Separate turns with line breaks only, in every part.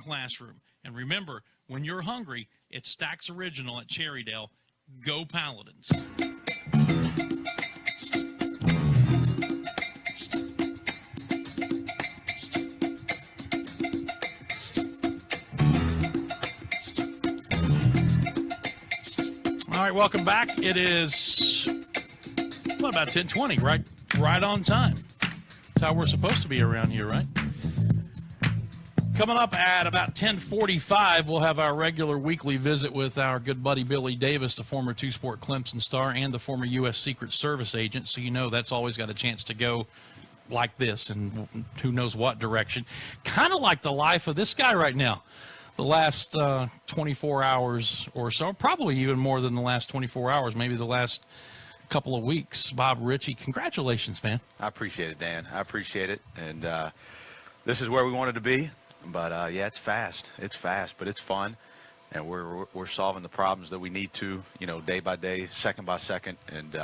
classroom. And remember, when you're hungry, it's Stack's Original at Cherrydale. Go Paladins. All right, welcome back. It is, about 10:20, right on time. That's how we're supposed to be around here, right? Coming up at about 10:45, we'll have our regular weekly visit with our good buddy Billy Davis, the former two-sport Clemson star and the former U.S. Secret Service agent. So you know that's always got a chance to go like this and who knows what direction. Kind of like the life of this guy right now. The last 24 hours or so, probably even more than the last 24 hours, maybe the last couple of weeks. Bob Richey, congratulations, man.
I appreciate it, Dan. I appreciate it. And this is where we wanted to be. But, yeah, it's fast. It's fast, but it's fun. And we're solving the problems that we need to, day by day, second by second, and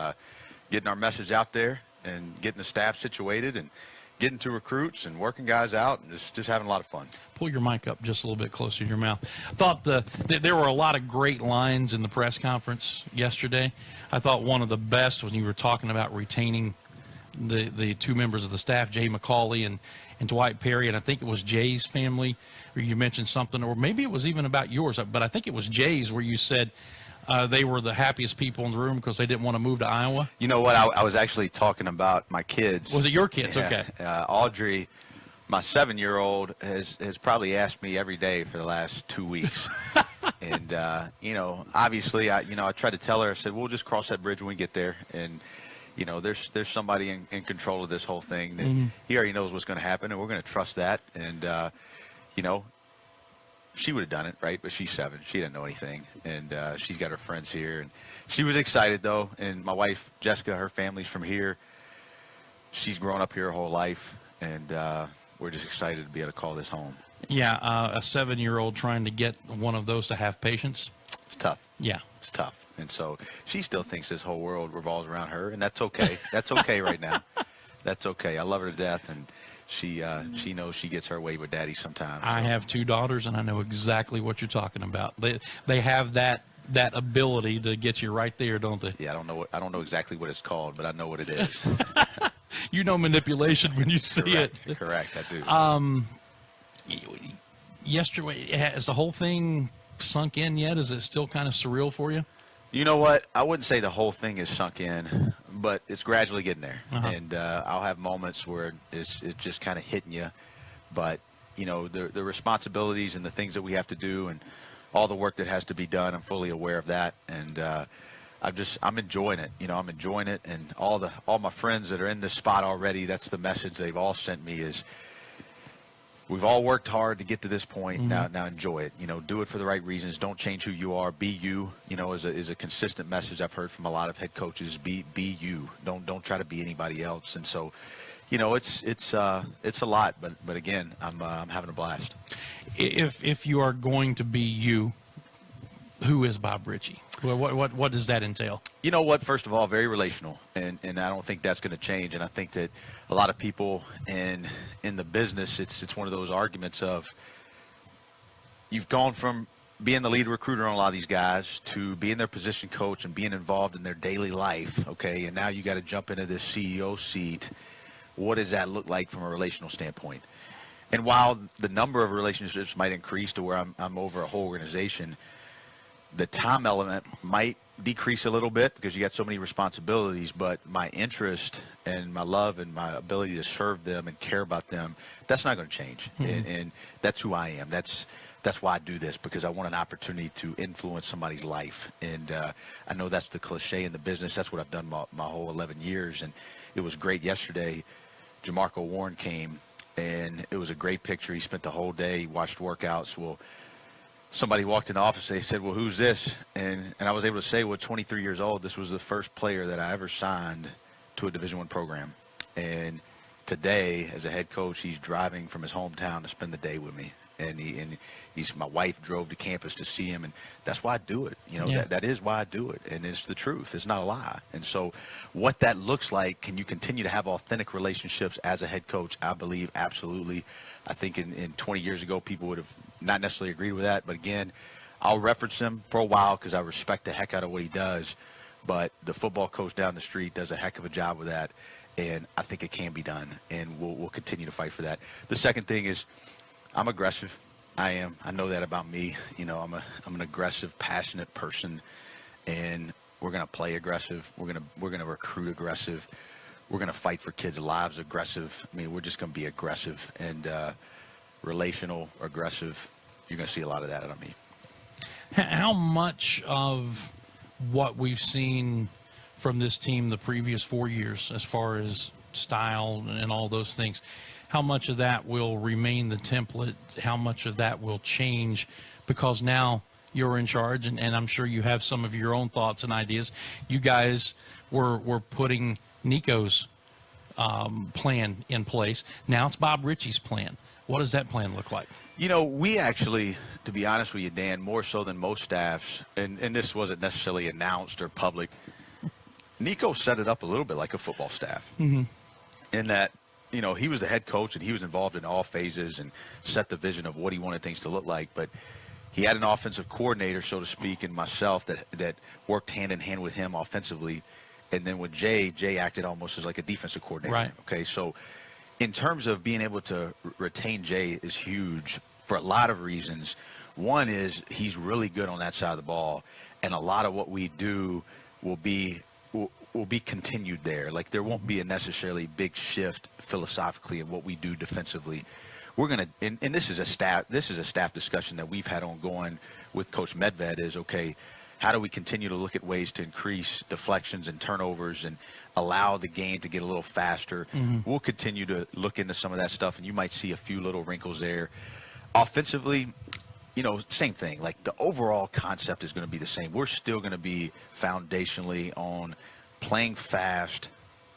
getting our message out there and getting the staff situated and getting to recruits and working guys out and just having a lot of fun.
Pull your mic up just a little bit closer to your mouth. I thought there were a lot of great lines in the press conference yesterday. I thought one of the best when you were talking about retaining the two members of the staff, Jay McCauley and Dwight Perry, and I think it was Jay's family, or you mentioned something, or maybe it was even about yours, but I think it was Jay's where you said they were the happiest people in the room because they didn't want to move to Iowa.
You know what? I was actually talking about my kids.
Was it your kids?
Yeah.
Okay.
Audrey, my 7-year-old, has probably asked me every day for the last 2 weeks. And, obviously, I tried to tell her, I said, we'll just cross that bridge when we get there. And, there's somebody in control of this whole thing that he already knows what's going to happen, and we're going to trust that. And, she would have done it, right? But she's 7. She didn't know anything. And she's got her friends here. And she was excited, though. And my wife, Jessica, her family's from here. She's grown up here her whole life. And we're just excited to be able to call this home.
Yeah, a 7-year-old trying to get one of those to have patience.
It's tough.
Yeah.
It's tough. And so she still thinks this whole world revolves around her. And that's okay. That's okay right now. That's okay. I love her to death. And she knows she gets her way with Daddy sometimes.
I have 2 daughters, and I know exactly what you're talking about. They have that ability to get you right there, don't they?
Yeah, I don't know exactly what it's called, but I know what it is.
You know manipulation when you see
Correct.
it.
Correct, I do.
Yesterday, has the whole thing sunk in yet? Is it still kind of surreal for you?
You know what? I wouldn't say the whole thing is sunk in, but it's gradually getting there. And I'll have moments where it's just kind of hitting you. But, the responsibilities and the things that we have to do and all the work that has to be done, I'm fully aware of that. And I'm enjoying it. I'm enjoying it. And all my friends that are in this spot already, that's the message they've all sent me is, we've all worked hard to get to this point. Now enjoy it. Do it for the right reasons. Don't change who you are. Be you. Is a consistent message I've heard from a lot of head coaches. Be you. Don't try to be anybody else. And so, it's a lot. But again, I'm having a blast.
If you are going to be you, who is Bob Richey? What does that entail?
You know what? First of all, very relational, and I don't think that's going to change. And I think that a lot of people in the business, it's one of those arguments of you've gone from being the lead recruiter on a lot of these guys to being their position coach and being involved in their daily life, okay? And now you got to jump into this CEO seat. What does that look like from a relational standpoint? And while the number of relationships might increase to where I'm over a whole organization, the time element might decrease a little bit because you got so many responsibilities, but my interest and my love and my ability to serve them and care about them, that's not going to change. And that's who I am. That's why I do this, because I want an opportunity to influence somebody's life. And I know that's the cliche in the business. That's what I've done my whole 11 years. And it was great yesterday. Jamarco Warren came, and it was a great picture. He spent the whole day, watched workouts. Well, somebody walked in the office, they said, well, who's this? And I was able to say, well, 23 years old, this was the first player that I ever signed to a Division I program. And today, as a head coach, he's driving from his hometown to spend the day with me. and he's my wife drove to campus to see him, and that's why I do it.
Yeah.
That is why I do it, and it's the truth. It's not a lie. And so, what that looks like, can you continue to have authentic relationships as a head coach? I believe absolutely. I think in 20 years ago, people would have not necessarily agreed with that, but again, I'll reference him for a while because I respect the heck out of what he does. But the football coach down the street does a heck of a job with that, and I think it can be done, and we'll continue to fight for that. The second thing is, I'm aggressive. I am. I know that about me. I'm an aggressive, passionate person, and we're gonna play aggressive. We're gonna recruit aggressive. We're gonna fight for kids' lives aggressive. I mean, we're just gonna be aggressive and relational, aggressive. You're gonna see a lot of that out of me.
How much of what we've seen from this team the previous 4 years, as far as style and all those things, how much of that will remain the template? How much of that will change because now you're in charge, and I'm sure you have some of your own thoughts and ideas. You guys were putting Nico's plan in place. Now it's Bob Richey's plan. What does that plan look like?
We actually, to be honest with you, Dan, more so than most staffs, and this wasn't necessarily announced or public, Nico set it up a little bit like a football staff.
Mm-hmm.
In that, he was the head coach and he was involved in all phases and set the vision of what he wanted things to look like. But he had an offensive coordinator, so to speak, and myself that worked hand in hand with him offensively. And then with Jay acted almost as like a defensive coordinator.
Right.
Okay, so in terms of being able to retain Jay is huge for a lot of reasons. One is he's really good on that side of the ball, and a lot of what we do will be continued there. Like, there won't be a necessarily big shift philosophically in what we do defensively. We're gonna, and this is a staff discussion that we've had ongoing with Coach Medved. Is okay, how do we continue to look at ways to increase deflections and turnovers and allow the game to get a little faster?
Mm-hmm.
We'll continue to look into some of that stuff, and you might see a few little wrinkles there. Offensively, same thing. Like, the overall concept is going to be the same. We're still going to be foundationally on playing fast,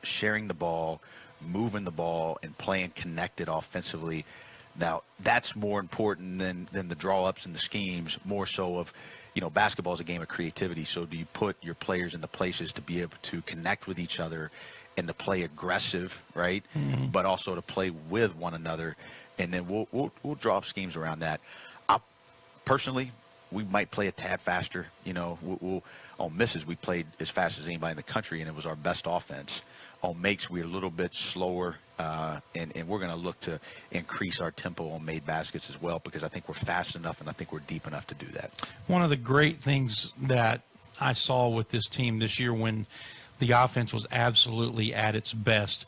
sharing the ball, moving the ball, and playing connected offensively. Now, that's more important than the draw-ups and the schemes, more so of, basketball is a game of creativity. So do you put your players in the places to be able to connect with each other and to play aggressive, right?
Mm-hmm.
But also to play with one another. And then we'll draw up schemes around that. Personally, we might play a tad faster. On misses, we played as fast as anybody in the country, and it was our best offense. On makes, we're a little bit slower, and we're going to look to increase our tempo on made baskets as well, because I think we're fast enough and I think we're deep enough to do that.
One of the great things that I saw with this team this year, when the offense was absolutely at its best,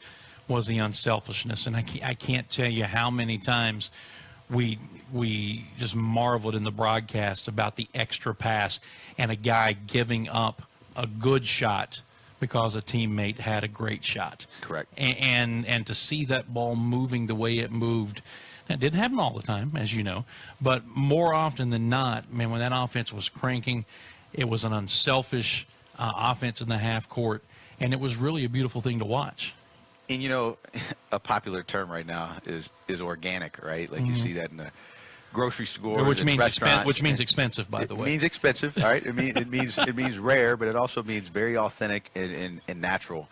was the unselfishness. And I can't tell you how many times we just marveled in the broadcast about the extra pass and a guy giving up a good shot because a teammate had a great shot.
Correct.
And to see that ball moving the way it moved, that didn't happen all the time, as you know, but more often than not, man, when that offense was cranking, it was an unselfish offense in the half court, and it was really a beautiful thing to watch.
And a popular term right now is organic, right? Like, you see that in the grocery store,
which means
restaurants.
which means expensive, by the way.
It means expensive, all right? It means rare, but it also means very authentic and natural.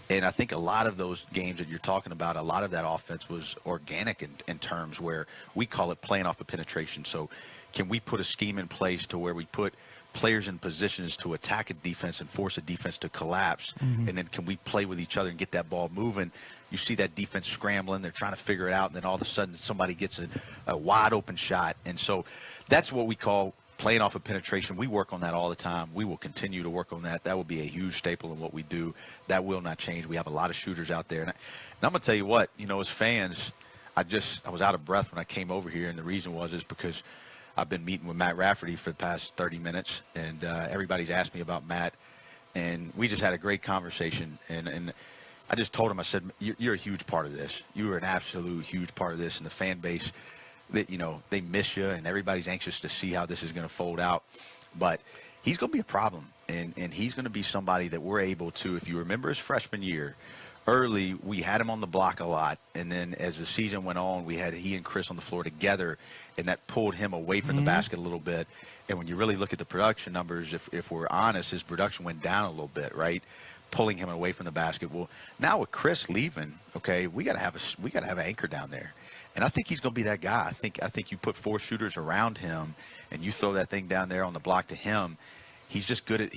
And I think a lot of those games that you're talking about, a lot of that offense was organic in terms where we call it playing off of penetration. So can we put a scheme in place to where we put players in positions to attack a defense and force a defense to collapse, and then can we play with each other and get that ball moving? You see that defense scrambling, they're trying to figure it out, and then all of a sudden somebody gets a wide open shot. And so that's what we call playing off of penetration. We work on that all the time. We will continue to work on that. That will be a huge staple in what we do. That will not change. We have a lot of shooters out there. And I'm going to tell you what, as fans, I was out of breath when I came over here, and the reason is because I've been meeting with Matt Rafferty for the past 30 minutes, and everybody's asked me about Matt, and we just had a great conversation. And I just told him, I said, you're a huge part of this. You are an absolute huge part of this, and the fan base, that they miss you, and everybody's anxious to see how this is going to fold out. But he's going to be a problem, and he's going to be somebody that we're able to, if you remember his freshman year, early, we had him on the block a lot, and then as the season went on, we had he and Chris on the floor together, and that pulled him away from the basket a little bit. And when you really look at the production numbers, if we're honest, his production went down a little bit, right? Pulling him away from the basket. Well, now with Chris leaving, okay, we got to have an anchor down there, and I think he's going to be that guy. I think you put 4 shooters around him, and you throw that thing down there on the block to him. He's just good at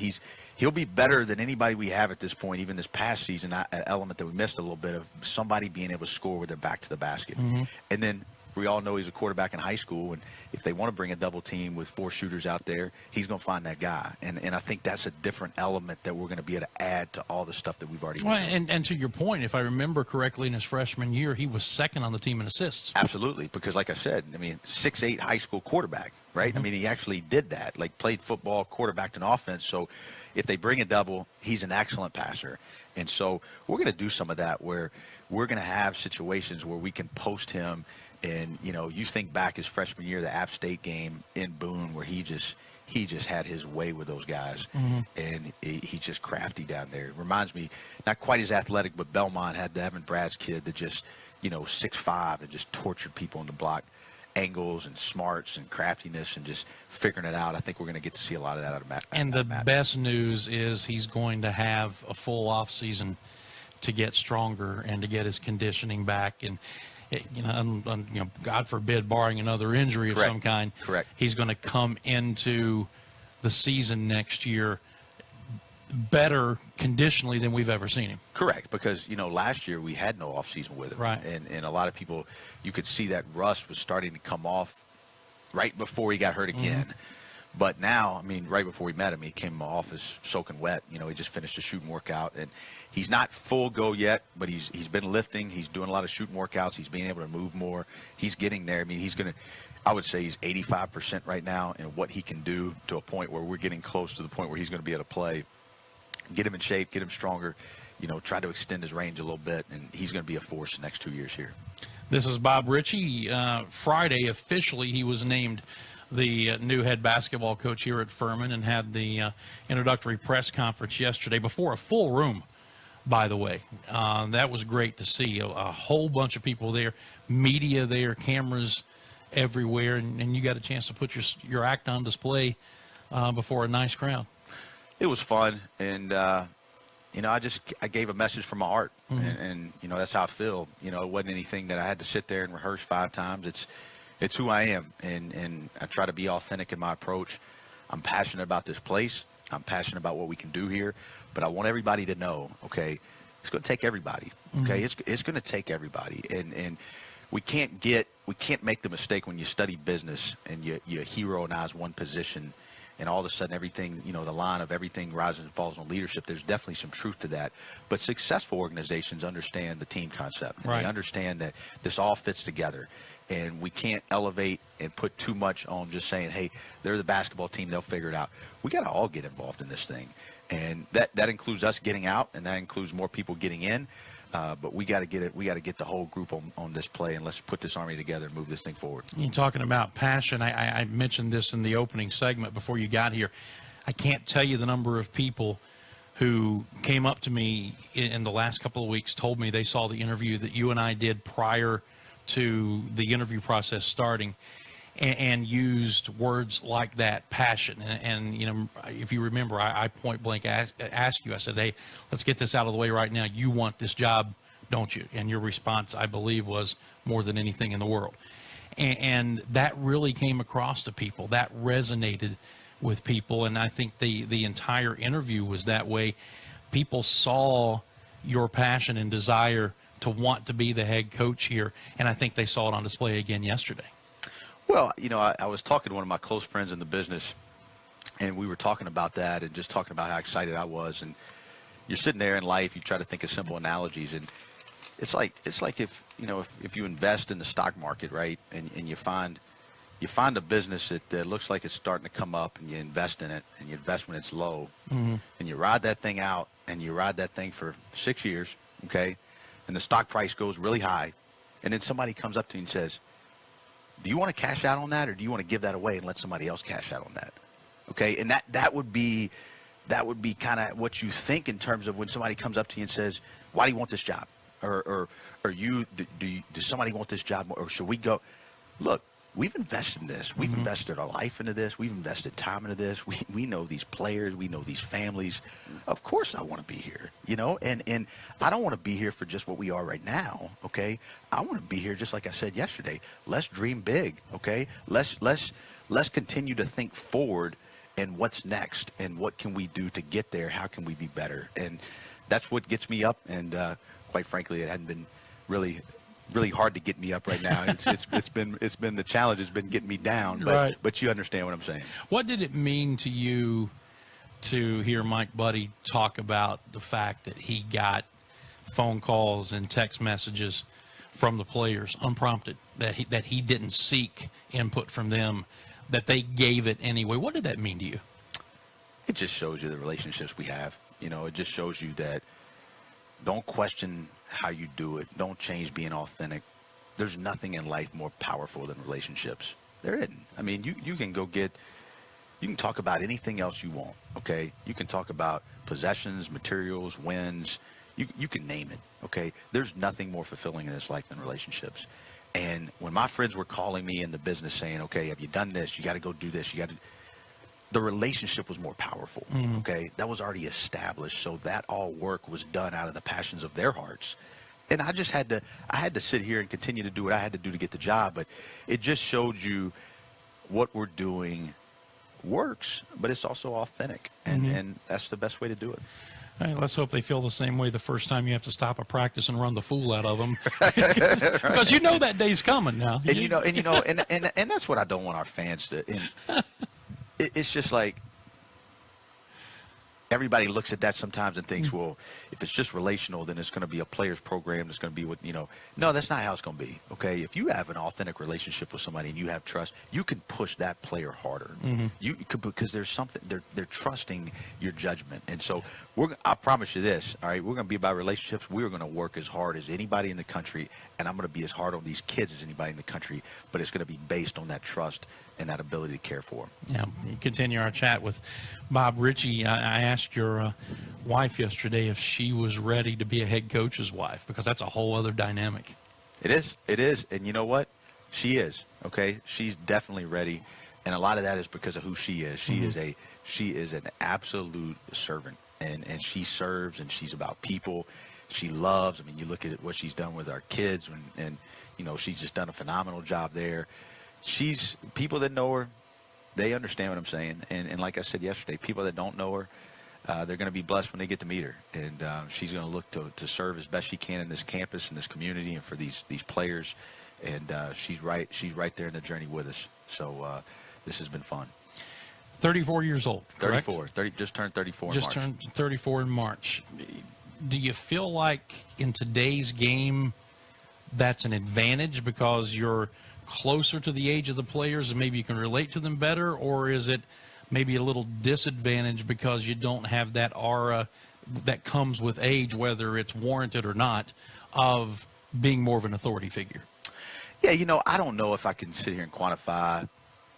he'll be better than anybody we have at this point, even this past season, an element that we missed a little bit of somebody being able to score with their back to the basket. And then we all know he's a quarterback in high school, and if they want to bring a double team with 4 shooters out there, he's going to find that guy. And I think that's a different element that we're going to be able to add to all the stuff that we've already done.
And to your point, if I remember correctly, in his freshman year, he was second on the team in assists.
Absolutely, because like I said, 6'8" high school quarterback, right? He actually did that, like played football, quarterbacked an offense. So if they bring a double, he's an excellent passer. And so we're going to do some of that where we're going to have situations where we can post him. And, you think back his freshman year, the App State game in Boone, where he just had his way with those guys. And he's just crafty down there. It reminds me, not quite as athletic, but Belmont had the Evan Brad's kid that just, 6'5", and just tortured people in the block. Angles and smarts and craftiness and just figuring it out. I think we're going to get to see a lot of that out of Matt.
And the best news is he's going to have a full off season to get stronger and to get his conditioning back. And God forbid, barring another injury of some kind, he's going to come into the season next year better conditionally than we've ever seen him.
Correct, because last year we had no offseason with him,
right?
And a lot of people, you could see that rust was starting to come off right before he got hurt again. But now, right before we met him, he came in my office soaking wet. He just finished a shooting workout, and he's not full go yet, but he's been lifting. He's doing a lot of shooting workouts. He's being able to move more. He's getting there. I would say he's 85% right now in what he can do, to a point where we're getting close to the point where he's going to be able to play. Get him in shape, get him stronger, try to extend his range a little bit, and he's going to be a force the next 2 years here.
This is Bob Richey. Friday, officially, he was named the new head basketball coach here at Furman and had the introductory press conference yesterday before a full room, by the way. That was great to see. A whole bunch of people there, media there, cameras everywhere, and you got a chance to put your act on display before a nice crowd.
It was fun, and I gave a message from my heart, and that's how I feel. It wasn't anything that I had to sit there and rehearse 5 times. It's who I am, and I try to be authentic in my approach. I'm passionate about this place. I'm passionate about what we can do here, but I want everybody to know, okay, it's going to take everybody. Okay, it's going to take everybody, and we can't make the mistake when you study business and you heroize one position. And all of a sudden, everything, the line of everything rises and falls on leadership, there's definitely some truth to that. But successful organizations understand the team concept. Right. They understand that this all fits together. And we can't elevate and put too much on just saying, hey, they're the basketball team, they'll figure it out. We got to all get involved in this thing. And that includes us getting out, and that includes more people getting in. But we got to get it. We got to get the whole group on this play, and let's put this Army together and move this thing forward.
You're talking about passion. I mentioned this in the opening segment before you got here. I can't tell you the number of people who came up to me in the last couple of weeks, told me they saw the interview that you and I did prior to the interview process starting, and used words like that, passion. And if you remember, I point blank asked you, I said, hey, let's get this out of the way right now. You want this job, don't you? And your response, I believe, was more than anything in the world. And that really came across to people. That resonated with people. And I think the entire interview was that way. People saw your passion and desire to want to be the head coach here. And I think they saw it on display again yesterday.
Well, I was talking to one of my close friends in the business, and we were talking about that and just talking about how excited I was. And you're sitting there in life, you try to think of simple analogies, and it's like if you invest in the stock market, right, and you find a business that looks like it's starting to come up, and you invest in it, and you invest when it's low, and you ride that thing out, and you ride that thing for 6 years, okay, and the stock price goes really high, and then somebody comes up to you and says, do you want to cash out on that, or do you want to give that away and let somebody else cash out on that? Okay, and that would be that would be kind of what you think in terms of when somebody comes up to you and says, why do you want this job? Or does somebody want this job? Or should we go? Look, we've invested in this. We've invested our life into this. We've invested time into this. We know these players. We know these families. Of course I want to be here, and I don't want to be here for just what we are right now, okay? I want to be here just like I said yesterday. Let's dream big, okay? Let's continue to think forward and what's next and what can we do to get there? How can we be better? And that's what gets me up, and quite frankly, it hadn't been really hard to get me up right now. It's been the challenge has been getting me down, but you understand what I'm saying.
What did it mean to you to hear Mike Buddy talk about the fact that he got phone calls and text messages from the players unprompted, that he didn't seek input from them, that they gave it anyway? What did that mean to you?
It just shows you the relationships we have. It just shows you that don't question how you do it. Don't change being authentic. There's nothing in life more powerful than relationships. There isn't. I mean, you can talk about anything else you want, okay? You can talk about possessions, materials, wins. You can name it, okay? There's nothing more fulfilling in this life than relationships. And when my friends were calling me in the business saying, okay, have you done this? You got to go do this. The relationship was more powerful, okay? That was already established, so that all work was done out of the passions of their hearts. And I had to sit here and continue to do what I had to do to get the job, but it just showed you what we're doing works, but it's also authentic, and that's the best way to do it.
Hey, let's hope they feel the same way the first time you have to stop a practice and run the fool out of them, because that day's coming now.
And that's what I don't want our fans to. It's just like everybody looks at that sometimes and thinks, well, if it's just relational, then it's going to be a players program. It's going to be what, no, that's not how it's going to be. Okay. If you have an authentic relationship with somebody and you have trust, you can push that player harder. You could, because there's something they're trusting your judgment. And so I promise you this. All right. We're going to be about relationships. We're going to work as hard as anybody in the country. And I'm going to be as hard on these kids as anybody in the country, but it's going to be based on that trust and that ability to care for them.
Yeah. Continue our chat with Bob Richey. I asked your wife yesterday if she was ready to be a head coach's wife, because that's a whole other dynamic.
It is. And you know what? She is. Okay. She's definitely ready. And a lot of that is because of who she is. She is an absolute servant, and she serves, and she's about people. She loves. I mean, you look at what she's done with our kids, and she's just done a phenomenal job there. People that know her, they understand what I'm saying. And like I said yesterday, people that don't know her, they're going to be blessed when they get to meet her. And she's going to look to serve as best she can in this campus, in this community, and for these players. And she's right there in the journey with us. So this has been fun.
34 years old, correct?
34. Just turned 34 in March.
Just turned 34 in March. Do you feel like in today's game that's an advantage because you're closer to the age of the players and maybe you can relate to them better, or is it maybe a little disadvantage because you don't have that aura that comes with age, whether it's warranted or not, of being more of an authority figure?
Yeah, I don't know if I can sit here and quantify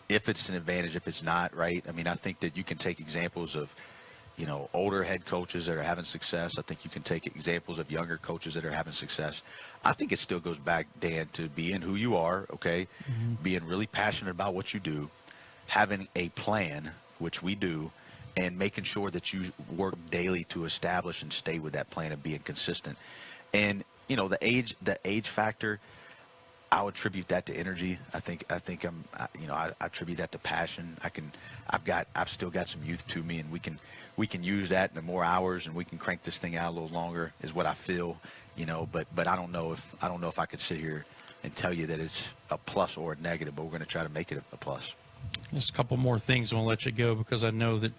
if it's an advantage, if it's not, right? I mean, I think that you can take examples of, older head coaches that are having success. I think you can take examples of younger coaches that are having success. I think it still goes back, Dan, to being who you are, okay? Being really passionate about what you do, having a plan, which we do, and making sure that you work daily to establish and stay with that plan and being consistent. And, the age factor, I'll attribute that to energy. I think I attribute that to passion. I've still got some youth to me, and we can use that in more hours, and we can crank this thing out a little longer, is what I feel, but I don't know if I could sit here and tell you that it's a plus or a negative, but we're going to try to make it a plus.
Just a couple more things. I want to let you go because I know that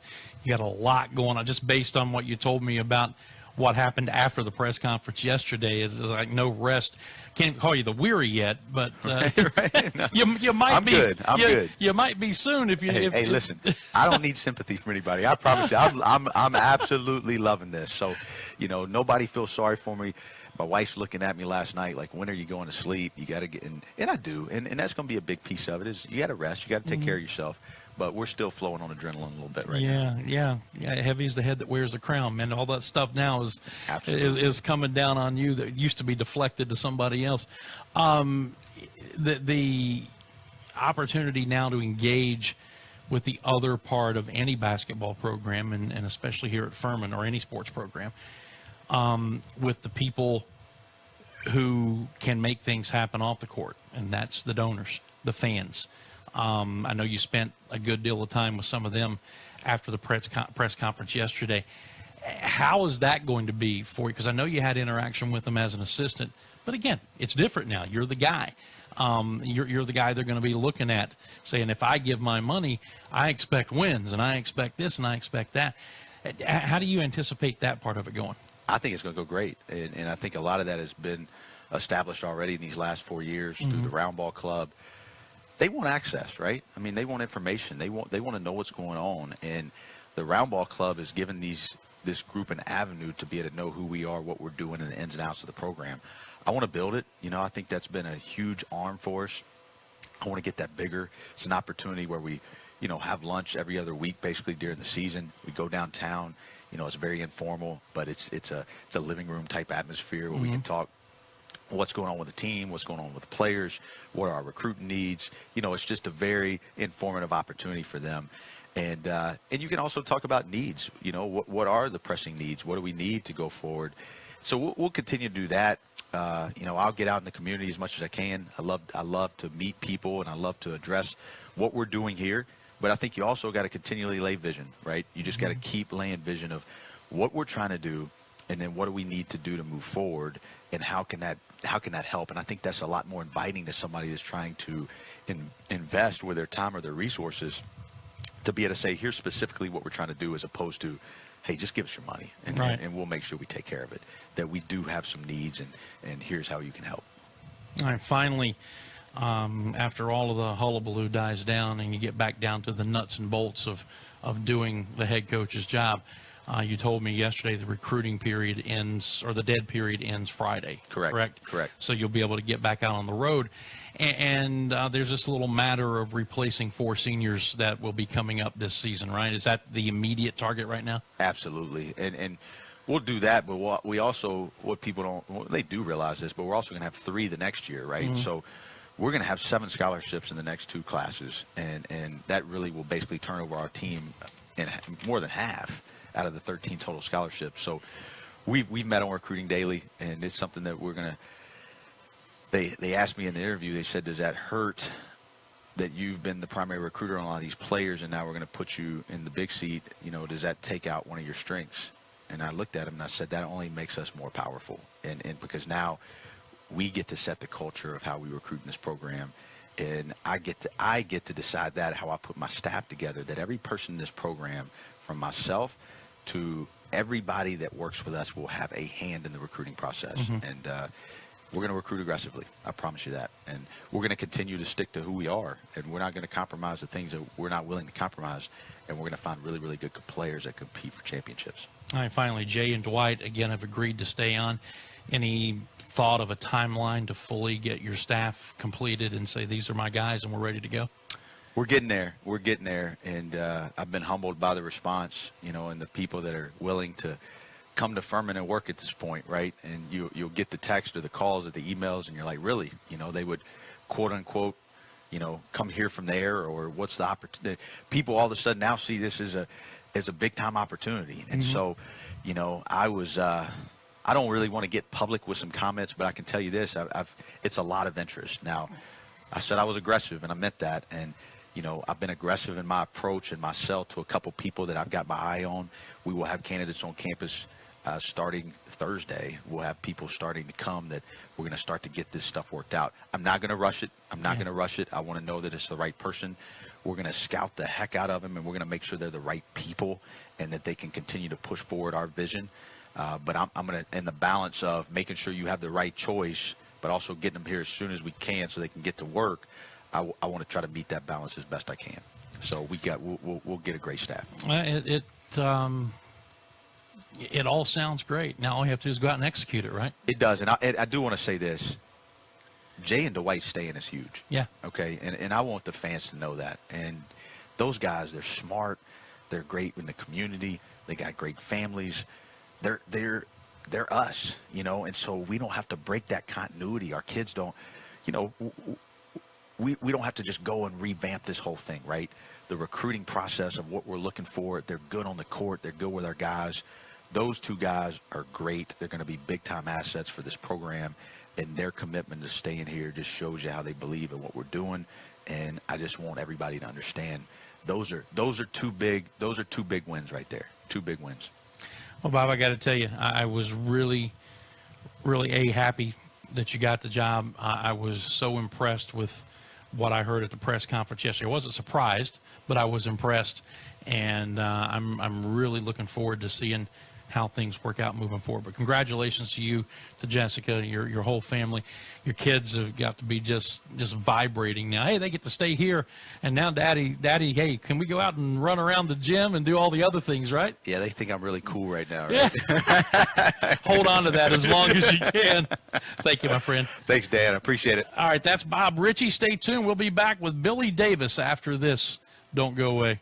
you got a lot going on, just based on what you told me about what happened after the press conference yesterday. Is like no rest. Can't call you the weary yet, but
right. No.
you might
I'm
be.
Good. I'm good.
You might be soon if you.
Hey, listen. I don't need sympathy from anybody. I promise you. I'm absolutely loving this. So, nobody feels sorry for me. my wife's looking at me last night like, when are you going to sleep? You got to get in. And I do. And that's going to be a big piece of it is you got to rest. You got to take care of yourself. But we're still flowing on adrenaline a little bit right now.
Yeah. Heavy is the head that wears the crown, man. All that stuff now is coming down on you that used to be deflected to somebody else. The opportunity now to engage with the other part of any basketball program, and especially here at Furman or any sports program, with the people who can make things happen off the court, and that's the donors, the fans. I know you spent a good deal of time with some of them after the press conference yesterday. How is that going to be for you? Because I know you had interaction with them as an assistant, but again, it's different now. You're the guy. You're the guy they're going to be looking at, saying, if I give my money, I expect wins, and I expect this, and I expect that. How do you anticipate that part of it going?
I think it's going to go great, and I think a lot of that has been established already in these last 4 years through the Round Ball Club. They want access, right? I mean, they want information. They want to know what's going on, and the Round Ball Club has given this group an avenue to be able to know who we are, what we're doing, and the ins and outs of the program. I want to build it. I think that's been a huge arm for us. I want to get that bigger. It's an opportunity where we, have lunch every other week, basically during the season. We go downtown. It's very informal, but it's a living room type atmosphere where we can talk what's going on with the team, what's going on with the players, what are our recruiting needs. It's just a very informative opportunity for them. And you can also talk about needs. What are the pressing needs? What do we need to go forward? So we'll continue to do that. I'll get out in the community as much as I can. I love to meet people, and I love to address what we're doing here. But I think you also got to continually lay vision, right? You just got to keep laying vision of what we're trying to do, and then what do we need to do to move forward, and how can that help? And I think that's a lot more inviting to somebody that's trying to invest with their time or their resources to be able to say, here's specifically what we're trying to do, as opposed to, hey, just give us your money, and we'll make sure we take care of it, that we do have some needs, and here's how you can help.
All right, finally, after all of the hullabaloo dies down and you get back down to the nuts and bolts of doing the head coach's job, you told me yesterday the recruiting period ends, or the dead period ends Friday.
Correct.
So you'll be able to get back out on the road. And there's this little matter of replacing 4 seniors that will be coming up this season, right? Is that the immediate target right now?
Absolutely. And we'll do that, but what people they do realize this, but we're also going to have 3 the next year, right? So we're going to have 7 scholarships in the next 2 classes, and that really will basically turn over our team in more than half out of the 13 total scholarships. So we've met on recruiting daily, and it's something that we're going to – they asked me in the interview, they said, does that hurt that you've been the primary recruiter on a lot of these players, and now we're going to put you in the big seat? Does that take out one of your strengths? And I looked at him and I said, that only makes us more powerful. And because now we get to set the culture of how we recruit in this program. And I get to decide that, how I put my staff together, that every person in this program, from myself to everybody that works with us, will have a hand in the recruiting process. And we're going to recruit aggressively. I promise you that. And we're going to continue to stick to who we are. And we're not going to compromise the things that we're not willing to compromise. And we're going to find really, really good players that compete for championships.
All right, finally, Jay and Dwight, again, have agreed to stay on. Any thought of a timeline to fully get your staff completed and say, these are my guys and we're ready to go?
We're getting there. And I've been humbled by the response, and the people that are willing to come to Furman and work at this point, right? And you'll get the text or the calls or the emails, and you're like, really? They would, quote unquote, come here from there, or what's the opportunity? People all of a sudden now see this as a big time opportunity. And so, I don't really want to get public with some comments, but I can tell you this, it's a lot of interest. Now, I said I was aggressive, and I meant that. And, I've been aggressive in my approach and my sell to a couple people that I've got my eye on. We will have candidates on campus starting Thursday. We'll have people starting to come that we're going to start to get this stuff worked out. I'm not going to rush it. I want to know that it's the right person. We're going to scout the heck out of them, and we're going to make sure they're the right people and that they can continue to push forward our vision. But I'm going to, in the balance of making sure you have the right choice, but also getting them here as soon as we can so they can get to work, I want to try to meet that balance as best I can. So we'll get a great staff.
It all sounds great. Now all you have to do is go out and execute it, right?
It does, and I do want to say this. Jay and Dwight staying is huge.
Yeah.
Okay, and I want the fans to know that. And those guys, they're smart. They're great in the community. They got great families. They're us, you know, and so we don't have to break that continuity. Our kids don't, you know, we don't have to just go and revamp this whole thing, right? The recruiting process of what we're looking for, they're good on the court. They're good with our guys. Those two guys are great. They're going to be big-time assets for this program, and their commitment to staying here just shows you how they believe in what we're doing. And I just want everybody to understand those are two big wins right there. Two big wins.
Well, Bob, I got to tell you, I was really, really happy that you got the job. I was so impressed with what I heard at the press conference yesterday. I wasn't surprised, but I was impressed, and I'm really looking forward to seeing how things work out moving forward. But congratulations to you, to Jessica, your whole family. Your kids have got to be just vibrating now. Hey, they get to stay here, and now Daddy, hey, can we go out and run around the gym and do all the other things, right?
Yeah, they think I'm really cool right now, right?
Yeah. Hold on to that as long as you can. Thank you, my friend.
Thanks, Dan. I appreciate it.
All right, that's Bob Richey. Stay tuned. We'll be back with Billy Davis after this. Don't go away.